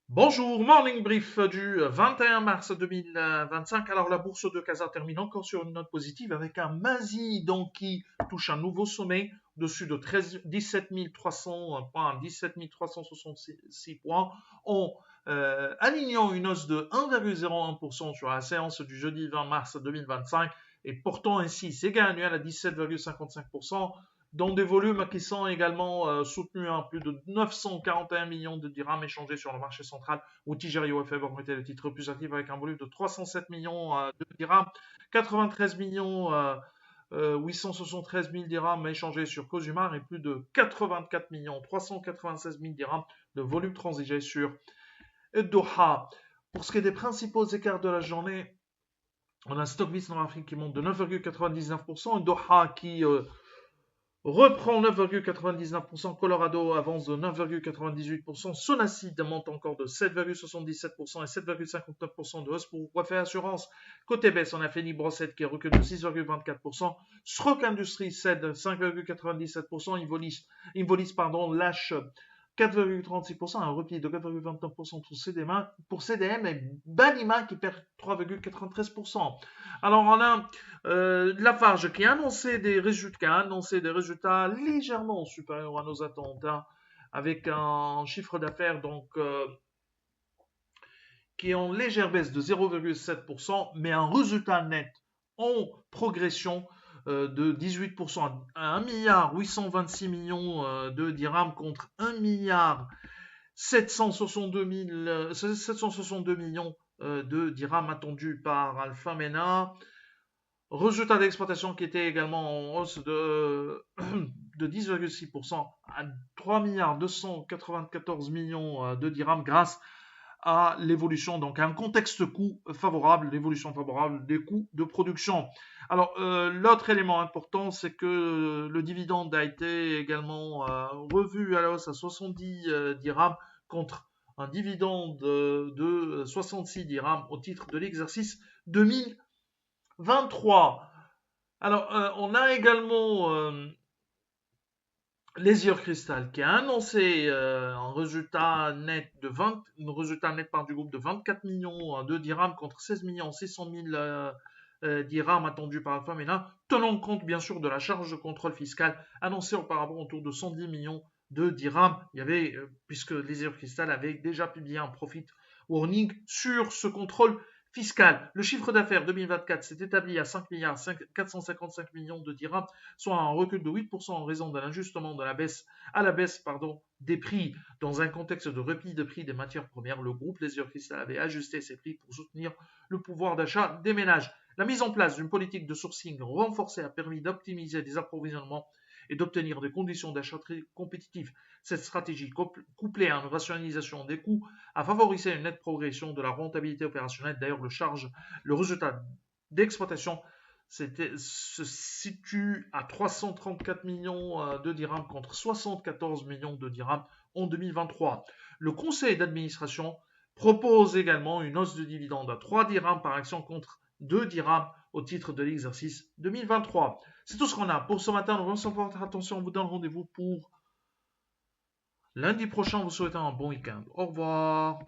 Bonjour, morning brief du 21 mars 2025. Alors la bourse de Casa termine encore sur une note positive avec un Masi donc qui touche un nouveau sommet au-dessus de 17 300 points, 17 366 points en alignant une hausse de 1,01% sur la séance du jeudi 20 mars 2025 et portant ainsi ses gains annuels à 17,55% dans des volumes qui sont également soutenus à plus de 941 millions de dirhams échangés sur le marché central où Tijari OFF augmentait le titre plus actif avec un volume de 307 millions de dirhams, 93 millions 873 000 dirhams échangés sur Cosumar et plus de 84 millions 396 000 dirhams de volume transigé sur Doha. Pour ce qui est des principaux écarts de la journée, on a un stock VIX nord-afrique qui monte de 9,99%, Doha qui reprend 9,99%, Colorado avance de 9,98%, Sonacid monte encore de 7,77% et 7,59% de hausse pour Wafé Assurance. Côté baisse, on a Feni Brossette qui recule de 6,24%, Stroke Industries cède 5,97%, Involis lâche 4,36%, un repli de 4,29% pour CDM et Banima qui perd 3,93%. Alors on a Lafarge qui a annoncé des résultats légèrement supérieurs à nos attentes, hein, avec un chiffre d'affaires qui est en légère baisse de 0,7%, mais un résultat net en progression de 18% à 1 milliard 826 millions de dirhams contre 1 milliard 762 millions de dirhams attendus par Alpha Mena. Résultat d'exploitation qui était également en hausse de 10,6% à 3 milliards 294 millions de dirhams grâce à l'évolution, donc à un contexte coût favorable, l'évolution favorable des coûts de production. Alors, l'autre élément important, c'est que le dividende a été également revu à la hausse à 70 dirhams contre un dividende de 66 dirhams au titre de l'exercice 2023. Alors, on a également Leisure Crystal qui a annoncé un résultat net du groupe de 24 millions de dirhams contre 16 millions 600 000 dirhams attendus par Alpha Mena, tenant compte bien sûr de la charge de contrôle fiscal annoncée auparavant autour de 110 millions de dirhams. Il y avait, puisque Leisure Crystal avait déjà publié un profit warning sur ce contrôle fiscal. Le chiffre d'affaires 2024 s'est établi à 5 milliards 455 millions de dirhams, soit un recul de 8% en raison de l'ajustement de la baisse des prix. Dans un contexte de repli de prix des matières premières, le groupe Leisure Crystal avait ajusté ses prix pour soutenir le pouvoir d'achat des ménages. La mise en place d'une politique de sourcing renforcée a permis d'optimiser les approvisionnements et d'obtenir des conditions d'achat très compétitives. Cette stratégie, couplée à une rationalisation des coûts, a favorisé une nette progression de la rentabilité opérationnelle. D'ailleurs, le résultat d'exploitation se situe à 334 millions de dirhams contre 74 millions de dirhams en 2023. Le conseil d'administration propose également une hausse de dividende à 3 dirhams par action contre 2 dirhams au titre de l'exercice 2023. C'est tout ce qu'on a pour ce matin. Nous remercions pour votre attention. On vous donne rendez-vous pour lundi prochain. Vous souhaitez un bon week-end. Au revoir.